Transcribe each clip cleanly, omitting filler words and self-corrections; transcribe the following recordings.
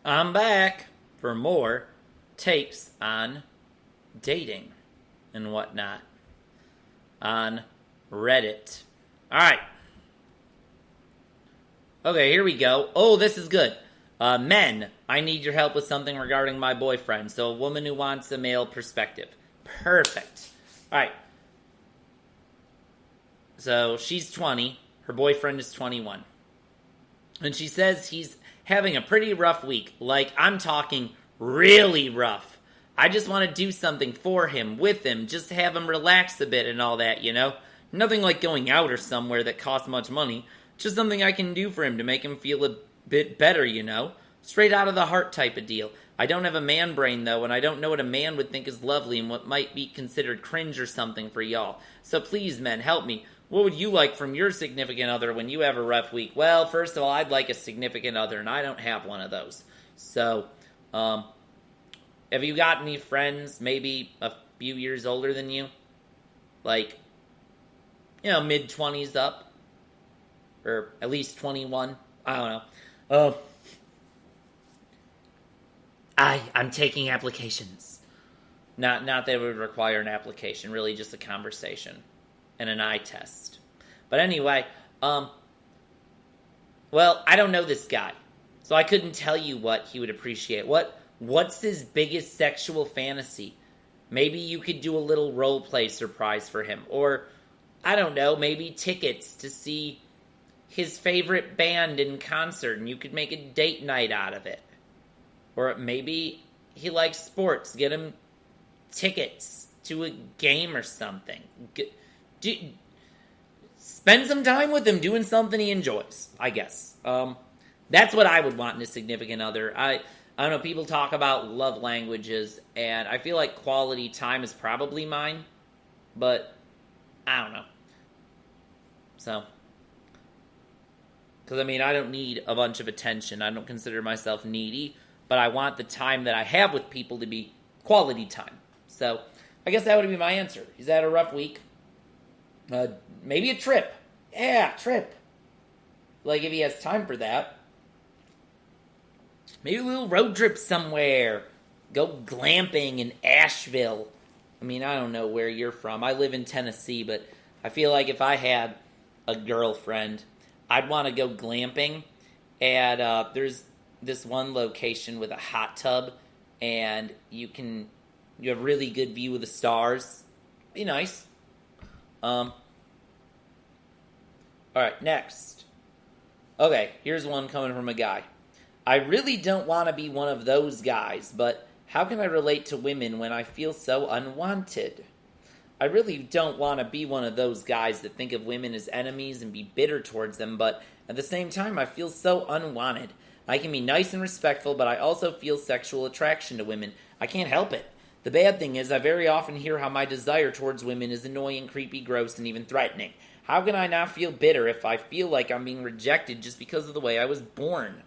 I'm back for more takes on dating and whatnot on Reddit. Alright. Okay, here we go. Oh, this is good. Men, I need your help with something regarding my boyfriend. So, a woman who wants a male perspective. Perfect. Alright. So, she's 20. Her boyfriend is 21. And she says he's having a pretty rough week. Like, I'm talking really rough. I just want to do something for him, with him, just have him relax a bit and all that, you know? Nothing like going out or somewhere that costs much money. Just something I can do for him to make him feel a bit better, you know? Straight out of the heart type of deal. I don't have a man brain, though, and I don't know what a man would think is lovely and what might be considered cringe or something for y'all. So please, men, help me. What would you like from your significant other when you have a rough week? Well, first of all, I'd like a significant other, and I don't have one of those. So, have you got any friends maybe a few years older than you? Like, you know, mid-20s up? Or at least 21? I don't know. I'm taking applications. Not that it would require an application, really just a conversation. And an eye test. But anyway, well, I don't know this guy. So I couldn't tell you what he would appreciate. What's his biggest sexual fantasy? Maybe you could do a little role play surprise for him. Or, I don't know, maybe tickets to see his favorite band in concert and you could make a date night out of it. Or maybe he likes sports. Get him tickets to a game or something. Spend some time with him doing something he enjoys, I guess. That's what I would want in a significant other. I don't know, people talk about love languages, and I feel like quality time is probably mine, but I don't know. So, because, I mean, I don't need a bunch of attention. I don't consider myself needy, but I want the time that I have with people to be quality time. So, I guess that would be my answer. He's had a rough week. Maybe a trip. Yeah, trip. Like, if he has time for that. Maybe a little road trip somewhere. Go glamping in Asheville. I mean, I don't know where you're from. I live in Tennessee, but I feel like if I had a girlfriend, I'd want to go glamping. And there's this one location with a hot tub, and you have really good view of the stars. Be nice. Alright, next. Okay, here's one coming from a guy. I really don't want to be one of those guys, but how can I relate to women when I feel so unwanted? I really don't want to be one of those guys that think of women as enemies and be bitter towards them, but at the same time, I feel so unwanted. I can be nice and respectful, but I also feel sexual attraction to women. I can't help it. The bad thing is, I very often hear how my desire towards women is annoying, creepy, gross, and even threatening. How can I not feel bitter if I feel like I'm being rejected just because of the way I was born?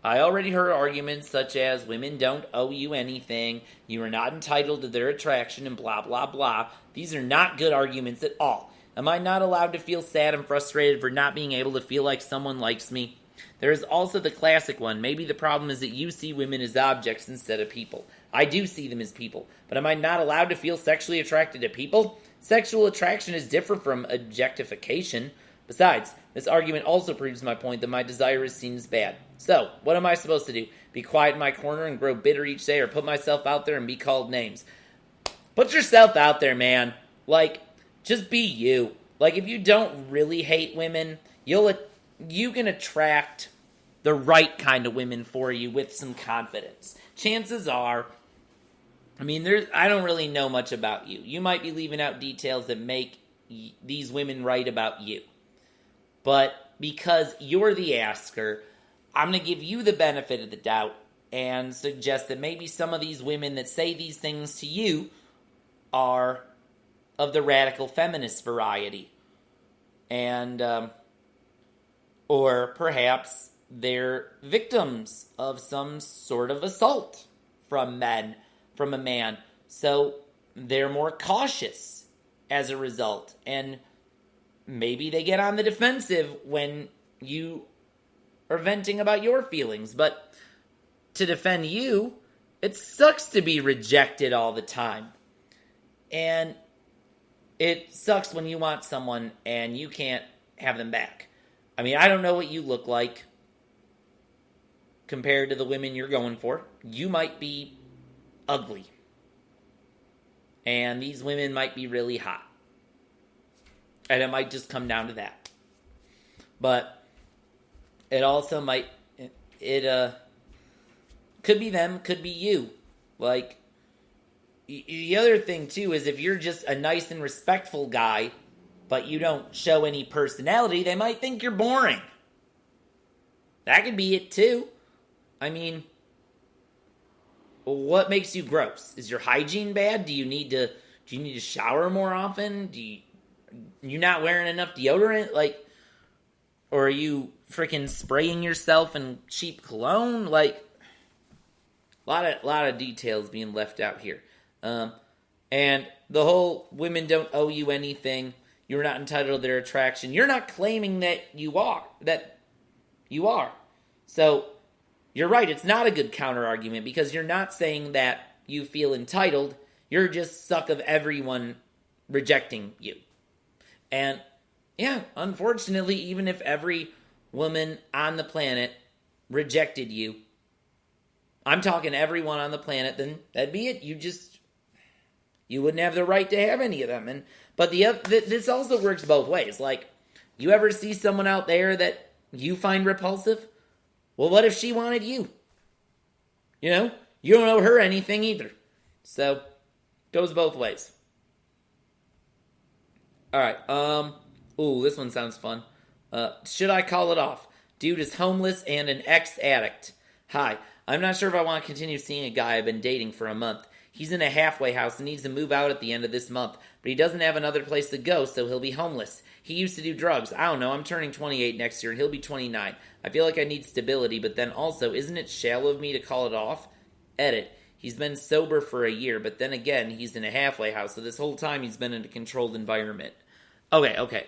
I already heard arguments such as, women don't owe you anything, you are not entitled to their attraction, and blah, blah, blah. These are not good arguments at all. Am I not allowed to feel sad and frustrated for not being able to feel like someone likes me? There is also the classic one. Maybe the problem is that you see women as objects instead of people. I do see them as people, but am I not allowed to feel sexually attracted to people? Sexual attraction is different from objectification. Besides, this argument also proves my point that my desire is seen as bad. So, what am I supposed to do? Be quiet in my corner and grow bitter each day, or put myself out there and be called names? Put yourself out there, man. Like, just be you. Like, if you don't really hate women, you can attract the right kind of women for you with some confidence. Chances are, I mean, I don't really know much about you. You might be leaving out details that make these women right about you. But because you're the asker, I'm going to give you the benefit of the doubt and suggest that maybe some of these women that say these things to you are of the radical feminist variety. And, or perhaps they're victims of some sort of assault from a man. So they're more cautious as a result. And maybe they get on the defensive when you are venting about your feelings. But to defend you, it sucks to be rejected all the time. And it sucks when you want someone and you can't have them back. I mean, I don't know what you look like compared to the women you're going for. You might be ugly. And these women might be really hot. And it might just come down to that. But it also might, it could be them, could be you. Like, the other thing too is if you're just a nice and respectful guy, but you don't show any personality, they might think you're boring. That could be it too. I mean, what makes you gross? Is your hygiene bad? Do you need to shower more often? You're not wearing enough deodorant? Like, or are you freaking spraying yourself in cheap cologne? Like, a lot of details being left out here. And the whole women don't owe you anything. You're not entitled to their attraction. You're not claiming that you are. So, you're right. It's not a good counter argument because you're not saying that you feel entitled. You're just suck of everyone rejecting you. And yeah, unfortunately, even if every woman on the planet rejected you, I'm talking everyone on the planet, then that'd be it. You wouldn't have the right to have any of them. But this also works both ways. Like, you ever see someone out there that you find repulsive? Well, what if she wanted you? You know, you don't owe her anything either. So, goes both ways. Alright, ooh, this one sounds fun. Should I call it off? Dude is homeless and an ex-addict. Hi, I'm not sure if I want to continue seeing a guy I've been dating for a month. He's in a halfway house and needs to move out at the end of this month, but he doesn't have another place to go, so he'll be homeless. He used to do drugs. I don't know, I'm turning 28 next year and he'll be 29. I feel like I need stability, but then also, isn't it shallow of me to call it off? Edit. He's been sober for a year, but then again, he's in a halfway house, so this whole time he's been in a controlled environment. Okay,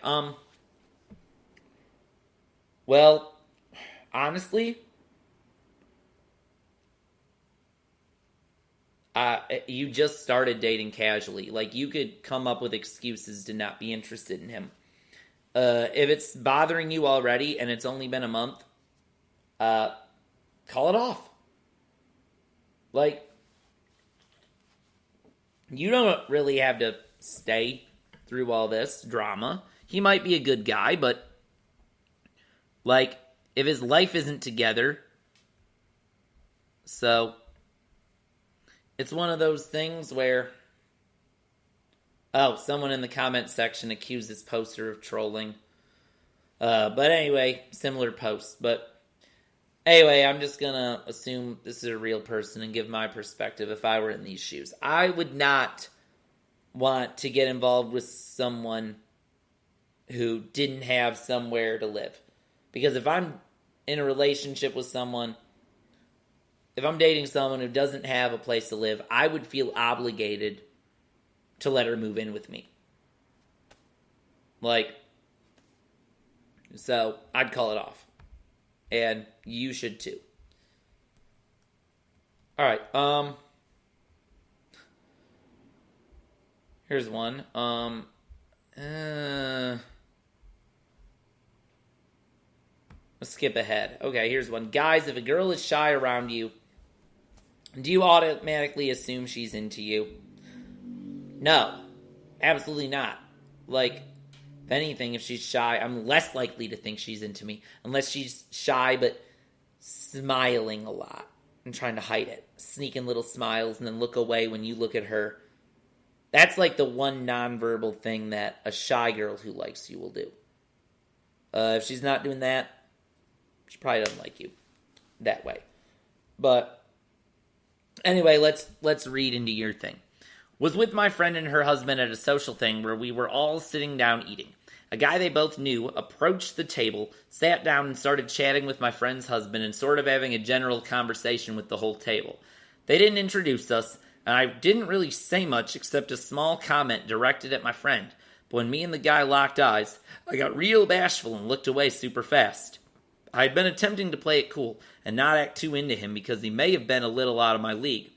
well, honestly, you just started dating casually. Like, you could come up with excuses to not be interested in him. If it's bothering you already and it's only been a month, call it off. Like, you don't really have to stay through all this drama. He might be a good guy, but, like, if his life isn't together, so it's one of those things where, oh, someone in the comment section accused this poster of trolling. But anyway, similar post. But anyway, I'm just going to assume this is a real person and give my perspective if I were in these shoes. I would not want to get involved with someone who didn't have somewhere to live. Because if I'm in a relationship with someone, if I'm dating someone who doesn't have a place to live, I would feel obligated to let her move in with me. Like, so I'd call it off. And you should too. Alright, here's one. Let's skip ahead. Okay, here's one. Guys, if a girl is shy around you, do you automatically assume she's into you? No, absolutely not. Like, if anything, if she's shy, I'm less likely to think she's into me. Unless she's shy but smiling a lot and trying to hide it. Sneaking little smiles and then look away when you look at her. That's like the one nonverbal thing that a shy girl who likes you will do. If she's not doing that, she probably doesn't like you that way. But anyway, let's read into your thing. Was with my friend and her husband at a social thing where we were all sitting down eating. A guy they both knew approached the table, sat down and started chatting with my friend's husband and sort of having a general conversation with the whole table. They didn't introduce us, and I didn't really say much except a small comment directed at my friend. But when me and the guy locked eyes, I got real bashful and looked away super fast. I had been attempting to play it cool and not act too into him because he may have been a little out of my league.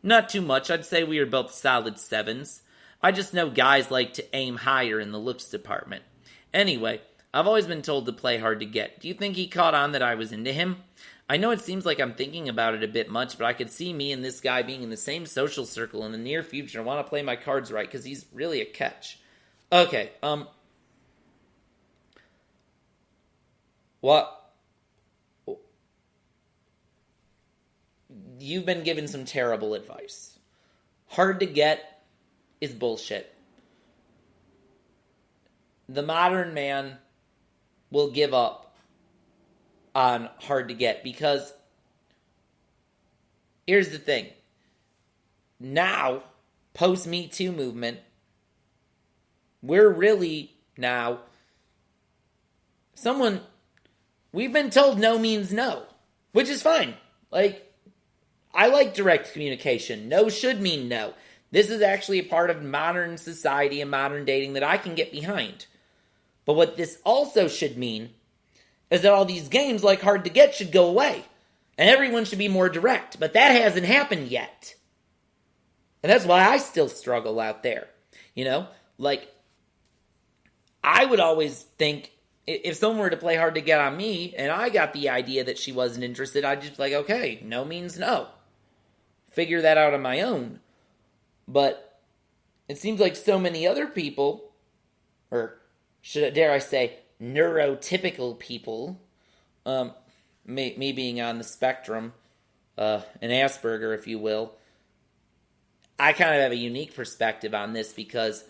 Not too much, I'd say we were both solid 7s. I just know guys like to aim higher in the looks department. Anyway, I've always been told to play hard to get. Do you think he caught on that I was into him? I know it seems like I'm thinking about it a bit much, but I could see me and this guy being in the same social circle in the near future. I want to play my cards right because he's really a catch. Okay, what? You've been given some terrible advice. Hard to get is bullshit. The modern man will give up on hard to get because here's the thing. Now, post Me Too movement, we're really now we've been told no means no, which is fine. I like direct communication. No should mean no. This is actually a part of modern society and modern dating that I can get behind. But what this also should mean is that all these games like hard to get should go away. And everyone should be more direct. But that hasn't happened yet. And that's why I still struggle out there. I would always think if someone were to play hard to get on me and I got the idea that she wasn't interested, I'd just be like, okay, no means no. Figure that out on my own. But it seems like so many other people, or dare I say, neurotypical people, me being on the spectrum, an Asperger, if you will, I kind of have a unique perspective on this because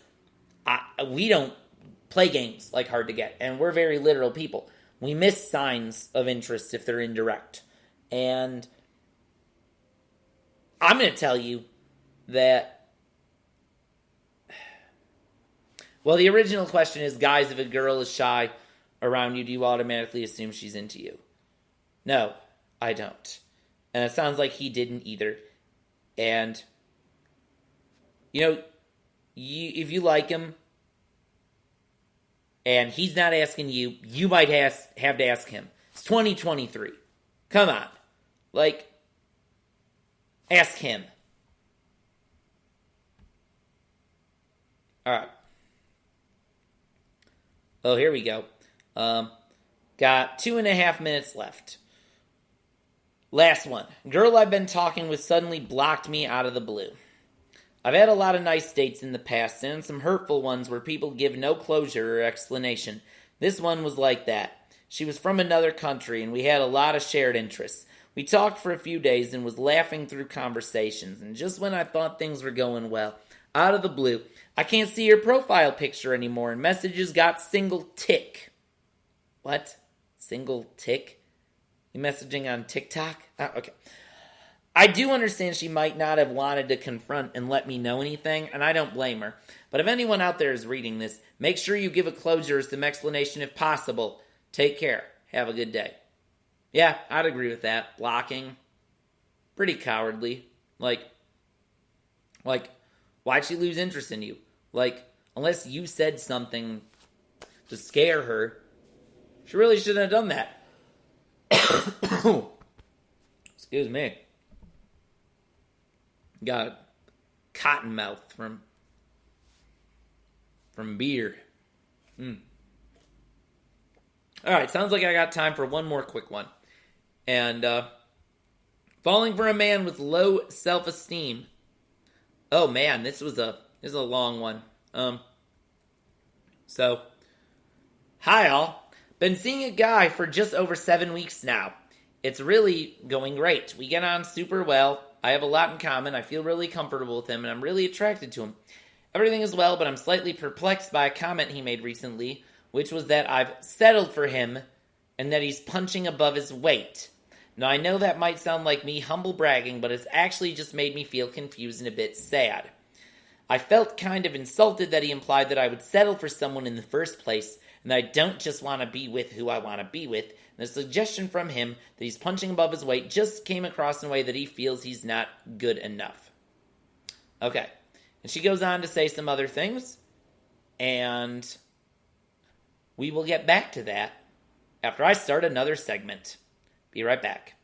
we don't play games like hard to get, and we're very literal people. We miss signs of interest if they're indirect. And I'm going to tell you that, well, the original question is, guys, if a girl is shy around you, do you automatically assume she's into you? No, I don't. And it sounds like he didn't either. And, if you like him, and he's not asking you, you might have to ask him. It's 2023. Come on. Ask him. Alright. Oh, here we go. Got 2.5 minutes left. Last one. Girl I've been talking with suddenly blocked me out of the blue. I've had a lot of nice dates in the past, and some hurtful ones where people give no closure or explanation. This one was like that. She was from another country, and we had a lot of shared interests. We talked for a few days and was laughing through conversations, and just when I thought things were going well, out of the blue, I can't see her profile picture anymore, and messages got single tick. What? Single tick? You messaging on TikTok? Oh, okay. I do understand she might not have wanted to confront and let me know anything, and I don't blame her. But if anyone out there is reading this, make sure you give a closure or some explanation if possible. Take care. Have a good day. Yeah, I'd agree with that. Blocking. Pretty cowardly. Like, why'd she lose interest in you? Unless you said something to scare her, she really shouldn't have done that. Excuse me. Got a cotton mouth from beer. Alright, sounds like I got time for one more quick one. And, falling for a man with low self-esteem. Oh man, this is a long one. Hi all. Been seeing a guy for just over 7 weeks now. It's really going great. We get on super well. I have a lot in common. I feel really comfortable with him, and I'm really attracted to him. Everything is well, but I'm slightly perplexed by a comment he made recently, which was that I've settled for him and that he's punching above his weight. Now, I know that might sound like me humble bragging, but it's actually just made me feel confused and a bit sad. I felt kind of insulted that he implied that I would settle for someone in the first place, and that I don't just want to be with who I want to be with. And the suggestion from him that he's punching above his weight just came across in a way that he feels he's not good enough. Okay. And she goes on to say some other things, and we will get back to that after I start another segment. Be right back.